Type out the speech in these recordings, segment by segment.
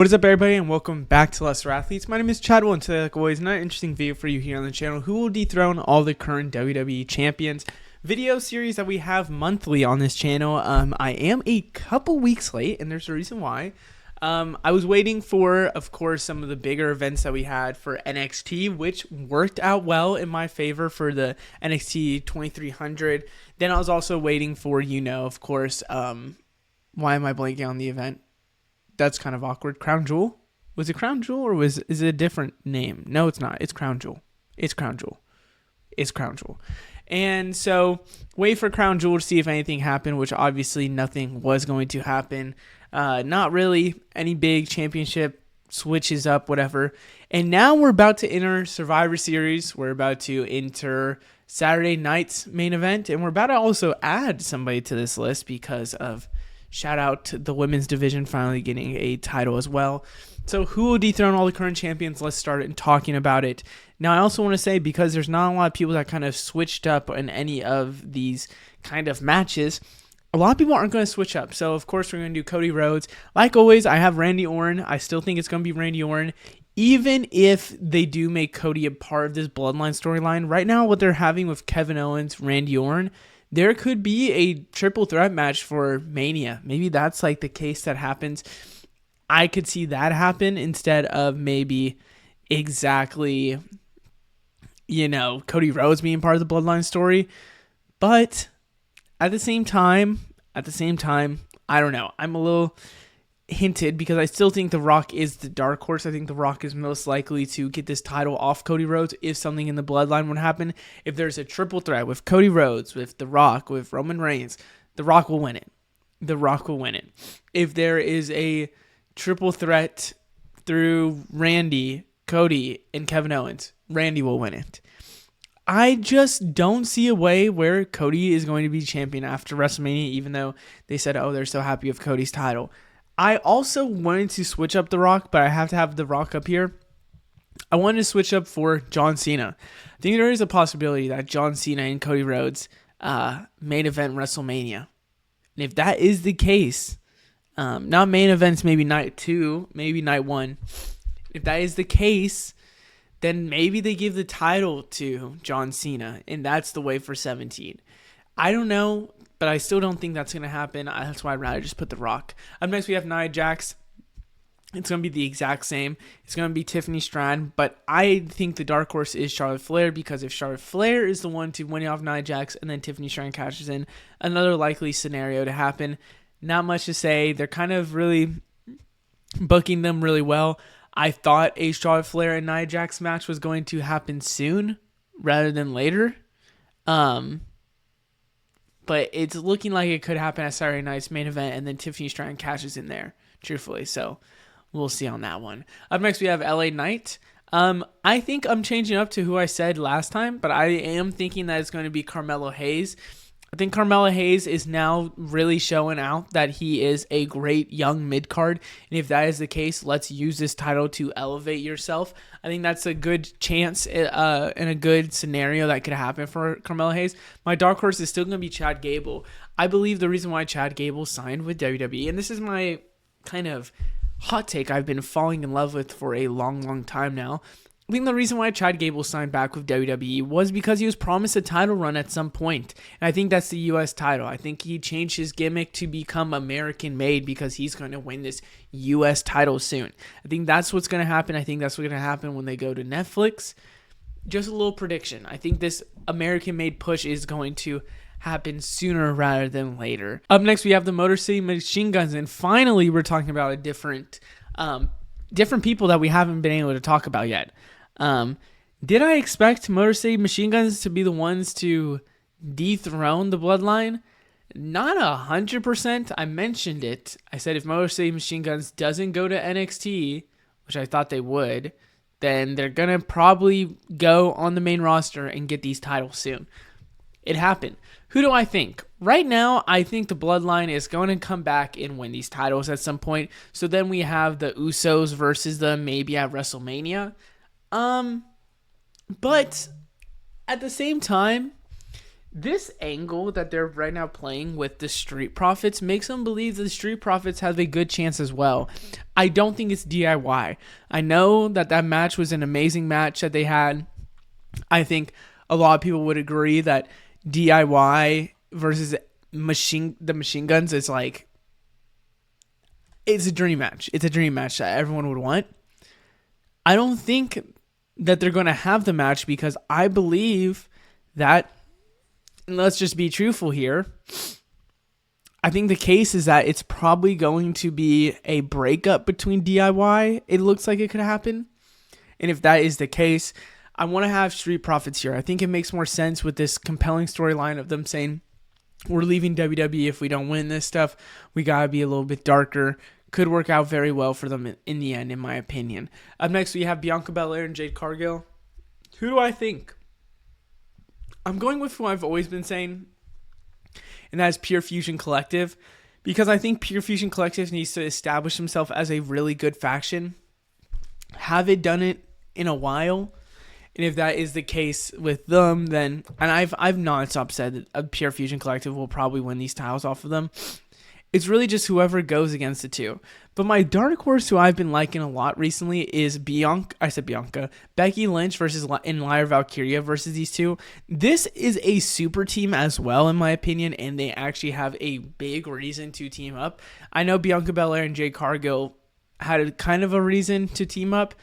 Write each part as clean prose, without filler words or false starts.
What is up, everybody, and welcome back to Lesser Athletes. My name is Chadwell, and today, like always, another interesting video for you here on the channel. Who will dethrone all the current WWE champions? Video series that we have monthly on this channel. I am a couple weeks late, and there's a reason why. I was waiting for, of course, some of the bigger events that we had for NXT, which worked out well in my favor for the NXT 2300. Then I was also waiting for, of course, why am I blanking on the event? That's kind of awkward. Crown Jewel? Was it Crown Jewel or is it a different name? No, it's not. It's Crown Jewel. It's Crown Jewel. It's Crown Jewel. And so wait for Crown Jewel to see if anything happened, which obviously nothing was going to happen. Not really any big championship switches up, whatever. And now we're about to enter Survivor Series. We're about to enter Saturday night's main event. And we're about to also add somebody to this list because of shout out to the women's division finally getting a title as well. So who will dethrone all the current champions? Let's start talking about it. Now, I also want to say, because there's not a lot of people that kind of switched up in any of these kind of matches, a lot of people aren't going to switch up. So, of course, we're going to do Cody Rhodes. Like always, I have Randy Orton. I still think it's going to be Randy Orton. Even if they do make Cody a part of this Bloodline storyline, right now what they're having with Kevin Owens, Randy Orton, there could be a triple threat match for Mania. Maybe that's like the case that happens. I could see that happen instead of maybe exactly, Cody Rhodes being part of the Bloodline story. But at the same time, I don't know. I'm a little hinted because I still think The Rock is the dark horse. I think The Rock is most likely to get this title off Cody Rhodes if something in the Bloodline would happen. If there's a triple threat with Cody Rhodes, with The Rock, with Roman Reigns, The Rock will win it. The Rock will win it. If there is a triple threat through Randy, Cody, and Kevin Owens, Randy will win it. I just don't see a way where Cody is going to be champion after WrestleMania, even though they said, they're so happy with Cody's title. I also wanted to switch up The Rock, but I have to have The Rock up here. I wanted to switch up for John Cena. I think there is a possibility that John Cena and Cody Rhodes main event WrestleMania. And if that is the case, not main events, maybe night 2, maybe night 1. If that is the case, then maybe they give the title to John Cena, and that's the way for 17. I don't know. But I still don't think that's going to happen. That's why I'd rather just put The Rock. Up next, we have Nia Jax. It's going to be the exact same. It's going to be Tiffany Stratton. But I think the dark horse is Charlotte Flair, because if Charlotte Flair is the one to win off Nia Jax and then Tiffany Stratton cashes in, another likely scenario to happen. Not much to say. They're kind of really booking them really well. I thought a Charlotte Flair and Nia Jax match was going to happen soon rather than later. But it's looking like it could happen at Saturday night's main event, and then Tiffany Stratton cashes in there, truthfully. So we'll see on that one. Up next, we have LA Knight. I think I'm changing up to who I said last time, but I am thinking that it's going to be Carmelo Hayes. I think Carmelo Hayes is now really showing out that he is a great young mid-card. And if that is the case, let's use this title to elevate yourself. I think that's a good chance and a good scenario that could happen for Carmelo Hayes. My dark horse is still going to be Chad Gable. I believe the reason why Chad Gable signed with WWE, and this is my kind of hot take I've been falling in love with for a long, long time now. I think the reason why Chad Gable signed back with WWE was because he was promised a title run at some point. And I think that's the U.S. title. I think he changed his gimmick to become American-made because he's going to win this U.S. title soon. I think that's what's going to happen. I think that's what's going to happen when they go to Netflix. Just a little prediction. I think this American-made push is going to happen sooner rather than later. Up next, we have the Motor City Machine Guns. And finally, we're talking about a different people that we haven't been able to talk about yet. Did I expect Motor City Machine Guns to be the ones to dethrone the Bloodline? Not 100%. I mentioned it. I said if Motor City Machine Guns doesn't go to NXT, which I thought they would, then they're going to probably go on the main roster and get these titles soon. It happened. Who do I think? Right now, I think the Bloodline is going to come back and win these titles at some point. So then we have the Usos versus them maybe at WrestleMania. But at the same time, This angle that they're right now playing with the Street Profits makes them believe the Street Profits have a good chance as well. I don't think it's DIY. I know that match was an amazing match that they had. I think a lot of people would agree that DIY versus the Machine Guns is like, it's a dream match. It's a dream match that everyone would want. I don't think that they're going to have the match because I believe that, and let's just be truthful here, I think the case is that it's probably going to be a breakup between DIY. It looks like it could happen. And if that is the case, I want to have Street Profits here. I think it makes more sense with this compelling storyline of them saying, we're leaving WWE if we don't win this stuff. We got to be a little bit darker. Could work out very well for them in the end, in my opinion. Up next, we have Bianca Belair and Jade Cargill. Who do I think? I'm going with who I've always been saying, and that is Pure Fusion Collective, because I think Pure Fusion Collective needs to establish himself as a really good faction. Haven't done it in a while, and if that is the case with them, then, and I've nonstop said that a Pure Fusion Collective will probably win these titles off of them. It's really just whoever goes against the two. But my dark horse who I've been liking a lot recently is Becky Lynch versus Lyra Valkyria versus these two. This is a super team as well, in my opinion, and they actually have a big reason to team up. I know Bianca Belair and Jade Cargill had a kind of a reason to team up,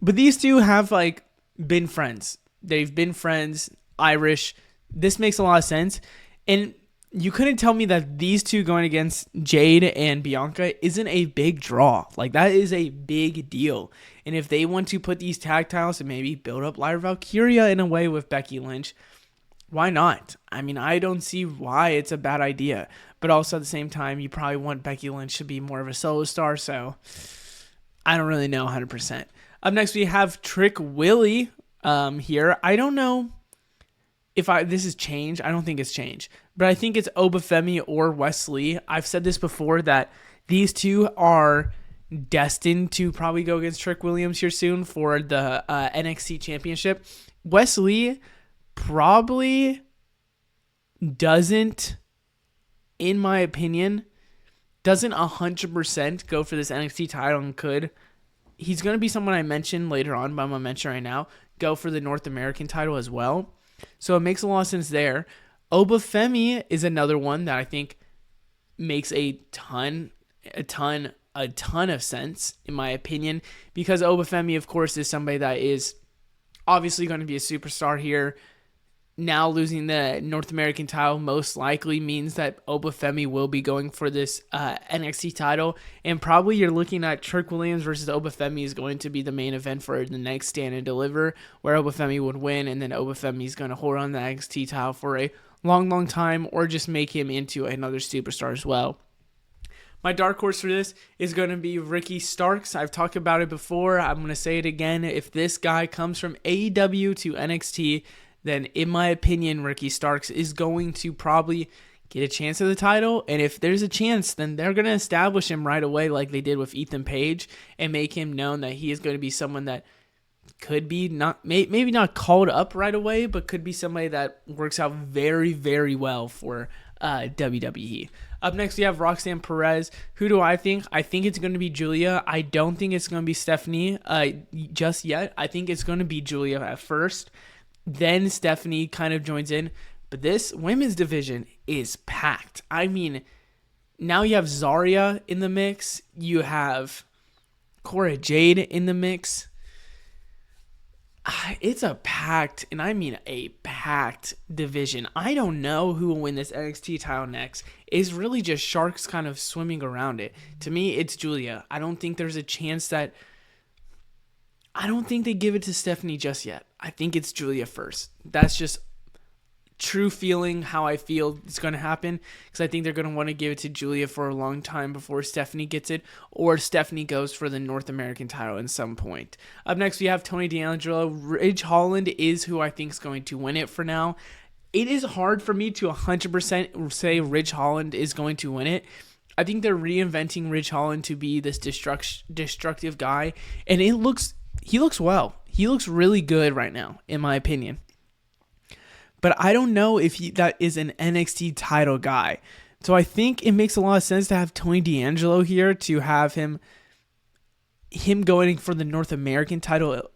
but these two have like been friends. They've been friends, Irish. This makes a lot of sense. And you couldn't tell me that these two going against Jade and Bianca isn't a big draw. Like, that is a big deal. And if they want to put these tag titles and maybe build up Lyra Valkyria in a way with Becky Lynch, why not? I mean, I don't see why it's a bad idea. But also at the same time, you probably want Becky Lynch to be more of a solo star, so I don't really know 100%. Up next, we have Trick Willie here. I don't know if this is change. I don't think it's change. But I think it's Obafemi or Wesley. I've said this before that these two are destined to probably go against Trick Williams here soon for the NXT Championship. Wesley probably doesn't, in my opinion, doesn't 100% go for this NXT title and could. He's going to be someone I mentioned later on, but I'm going to mention right now, go for the North American title as well. So it makes a lot of sense there. Obafemi is another one that I think makes a ton of sense, in my opinion, because Obafemi, of course, is somebody that is obviously going to be a superstar here. Now losing the North American title most likely means that Obafemi will be going for this NXT title, and probably you're looking at Trick Williams versus Obafemi is going to be the main event for the next Stand and Deliver, where Obafemi would win, and then Obafemi is going to hold on the NXT title for a long time, or just make him into another superstar as well. My dark horse for this is going to be Ricky Starks. I've talked about it before. I'm going to say it again. If this guy comes from AEW to NXT, then in my opinion, Ricky Starks is going to probably get a chance at the title. And if there's a chance, then they're going to establish him right away like they did with Ethan Page and make him known that he is going to be someone that could be maybe not called up right away, but could be somebody that works out very well for WWE. Up next, we have Roxanne Perez. Who do I think? I think it's going to be Julia. I don't think it's going to be Stephanie just yet. I think it's going to be Julia at first. Then Stephanie kind of joins in. But this women's division is packed. I mean, now you have Zarya in the mix. You have Cora Jade in the mix. It's a packed, and I mean a packed division. I don't know who will win this NXT title next. It's really just sharks kind of swimming around it. To me, it's Julia. I don't think there's a chance that... I don't think they give it to Stephanie just yet. I think it's Julia first. That's just true feeling how I feel it's going to happen, because I think they're going to want to give it to Julia for a long time before Stephanie gets it, or Stephanie goes for the North American title at some point. Up next, we have Tony D'Angelo. Ridge Holland is who I think is going to win it for now. It is hard for me to 100% say Ridge Holland is going to win it. I think they're reinventing Ridge Holland to be this destructive guy, and he looks well. He looks really good right now, in my opinion. but I don't know if that is an NXT title guy. So I think it makes a lot of sense to have Tony D'Angelo here, to have him going for the North American title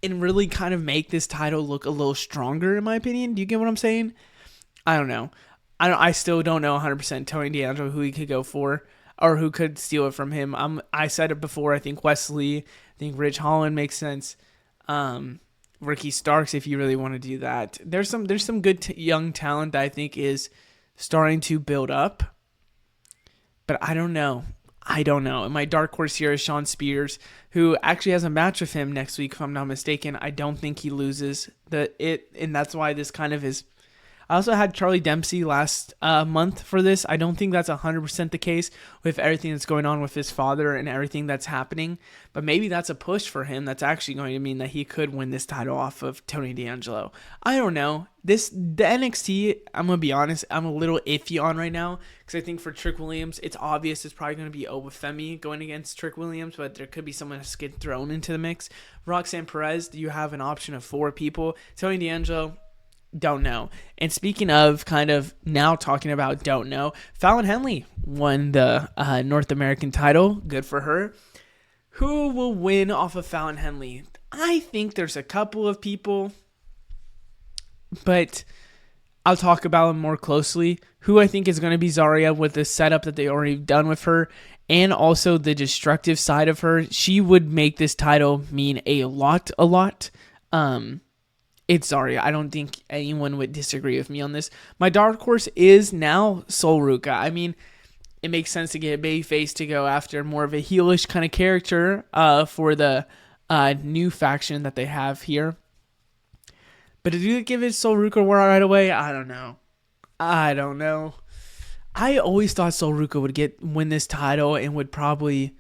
and really kind of make this title look a little stronger, in my opinion. Do you get what I'm saying? I don't know. I still don't know 100% Tony D'Angelo who he could go for or who could steal it from him. I said it before. I think Wesley. I think Rich Holland makes sense. Ricky Starks, if you really want to do that. There's some good young talent that I think is starting to build up, but I don't know. And my dark horse here is Sean Spears, who actually has a match with him next week, if I'm not mistaken. I don't think he loses and that's why this kind of is. I also had Charlie Dempsey last month for this. I don't think that's 100% the case with everything that's going on with his father and everything that's happening. But maybe that's a push for him. That's actually going to mean that he could win this title off of Tony D'Angelo. I don't know. The NXT, I'm going to be honest, I'm a little iffy on right now. Because I think for Trick Williams, it's obvious it's probably going to be Obafemi going against Trick Williams. But there could be someone that's get thrown into the mix. Roxanne Perez, you have an option of 4 people. Tony D'Angelo, don't know. And speaking of kind of now talking about don't know, Fallon Henley won the North American title. Good for her. Who will win off of Fallon Henley? I think there's a couple of people, but I'll talk about them more closely. Who I think is going to be Zarya with the setup that they already done with her, and also the destructive side of her. She would make this title mean a lot. It's Zarya. I don't think anyone would disagree with me on this. My dark horse is now Sol Ruca. I mean, it makes sense to get a babyface to go after more of a heelish kind of character for the new faction that they have here. But to give it Sol Ruca right away, I don't know. I always thought Sol Ruca would win this title and would probably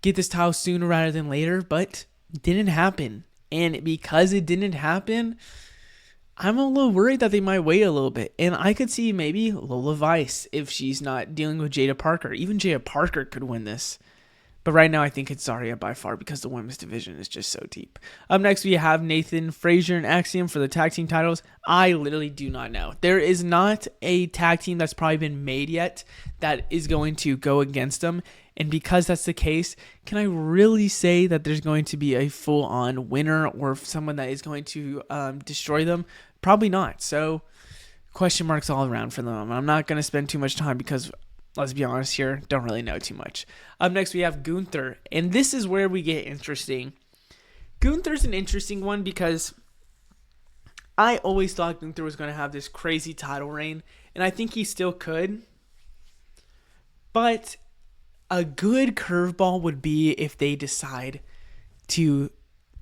get this title sooner rather than later, but it didn't happen. And because it didn't happen, I'm a little worried that they might wait a little bit. And I could see maybe Lola Vice if she's not dealing with Jada Parker. Even Jada Parker could win this. But right now I think it's Zarya by far because the women's division is just so deep. Up next we have Nathan Frazier and Axiom for the tag team titles. I literally do not know. There is not a tag team that's probably been made yet that is going to go against them. And because that's the case, can I really say that there's going to be a full-on winner or someone that is going to destroy them? Probably not. So question marks all around for them. I'm not going to spend too much time because, let's be honest here, don't really know too much. Up next we have Gunther, and this is where we get interesting. Gunther's an interesting one because I always thought Gunther was going to have this crazy title reign, and I think he still could. But a good curveball would be if they decide to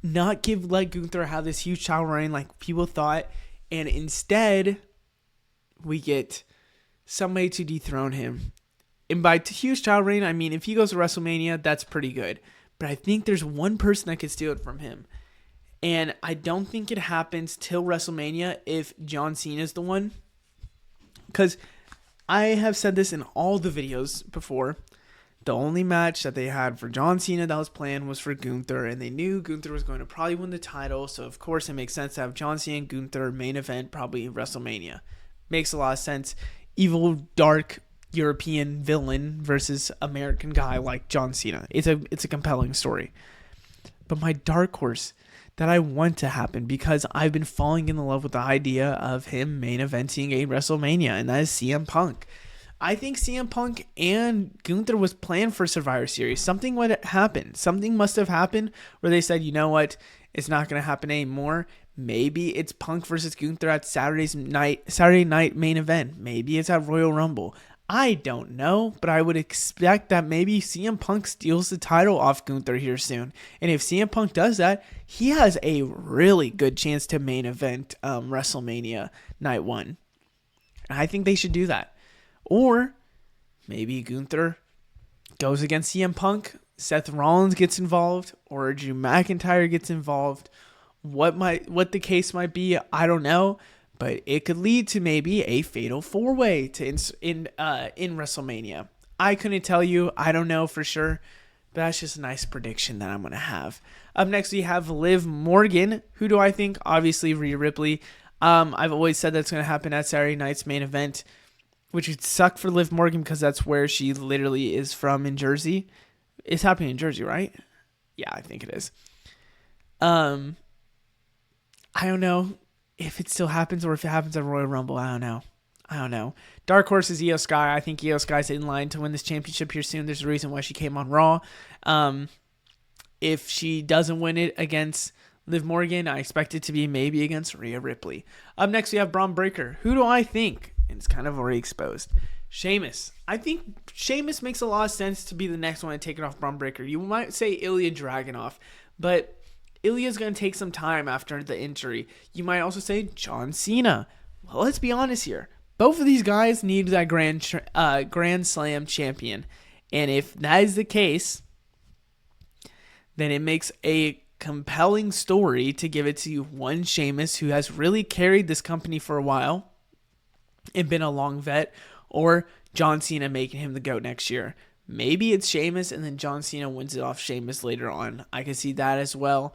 not let Gunther have this huge title reign like people thought, and instead we get somebody to dethrone him. And by huge title reign, I mean if he goes to WrestleMania, that's pretty good. But I think there's one person that could steal it from him. And I don't think it happens till WrestleMania if John Cena is the one. Because I have said this in all the videos before. The only match that they had for John Cena that was planned was for Gunther, and they knew Gunther was going to probably win the title, so of course it makes sense to have John Cena and Gunther main event, probably WrestleMania. Makes a lot of sense. Evil, dark, European villain versus American guy like John Cena. It's a compelling story. But my dark horse that I want to happen, because I've been falling in love with the idea of him main eventing a WrestleMania, and that is CM Punk. I think CM Punk and Gunther was planned for Survivor Series. Something would happen. Something must have happened where they said, you know what, it's not going to happen anymore. Maybe it's Punk versus Gunther at Saturday night main event. Maybe it's at Royal Rumble. I don't know, but I would expect that maybe CM Punk steals the title off Gunther here soon. And if CM Punk does that, he has a really good chance to main event WrestleMania Night 1. I think they should do that. Or maybe Gunther goes against CM Punk, Seth Rollins gets involved, or Drew McIntyre gets involved. What the case might be, I don't know, but it could lead to maybe a fatal 4-way in WrestleMania. I couldn't tell you, I don't know for sure, but that's just a nice prediction that I'm going to have. Up next we have Liv Morgan. Who do I think? Obviously Rhea Ripley. I've always said that's going to happen at Saturday night's main event, which would suck for Liv Morgan because that's where she literally is from in Jersey. It's happening in Jersey, right? Yeah, I think it is. I don't know if it still happens or if it happens at Royal Rumble. I don't know. Dark Horse is Io Sky. I think Io Sky's in line to win this championship here soon. There's a reason why she came on Raw. If she doesn't win it against Liv Morgan, I expect it to be maybe against Rhea Ripley. Up next, we have Braun Breaker. Who do I think? And it's kind of already exposed. Sheamus. I think Sheamus makes a lot of sense to be the next one to take it off Braun Breaker. You might say Ilya Dragunov, but Ilya's going to take some time after the injury. You might also say John Cena. Well, let's be honest here. Both of these guys need that Grand Slam champion. And if that is the case, then it makes a compelling story to give it to one Sheamus who has really carried this company for a while and been a long vet, or John Cena making him the GOAT next year. Maybe it's Sheamus and then John Cena wins it off Sheamus later on. I can see that as well.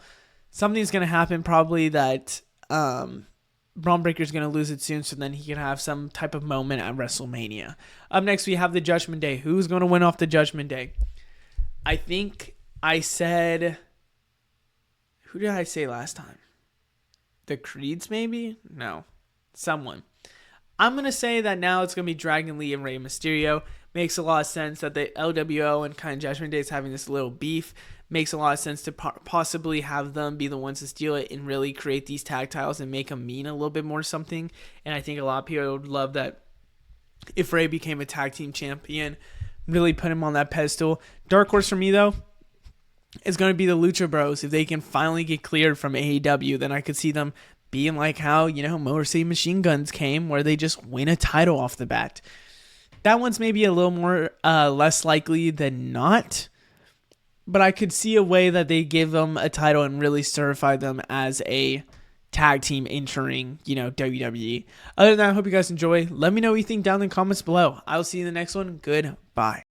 Something's going to happen probably that Braun Breaker's going to lose it soon, so then he can have some type of moment at WrestleMania. Up next, we have the Judgment Day. Who's going to win off the Judgment Day? I think I said... Who did I say last time? The Creeds, maybe? No. Someone. I'm going to say that now it's going to be Dragon Lee and Rey Mysterio. Makes a lot of sense that the LWO and kind of Judgment Day is having this little beef. Makes a lot of sense to possibly have them be the ones to steal it and really create these tag titles and make them mean a little bit more something. And I think a lot of people would love that if Rey became a tag team champion, really put him on that pedestal. Dark Horse for me, though, is going to be the Lucha Bros. If they can finally get cleared from AEW, then I could see them being like how, Motor City Machine Guns came, where they just win a title off the bat. That one's maybe a little more less likely than not, but I could see a way that they give them a title and really certify them as a tag team entering, WWE. Other than that, I hope you guys enjoy. Let me know what you think down in the comments below. I'll see you in the next one. Goodbye.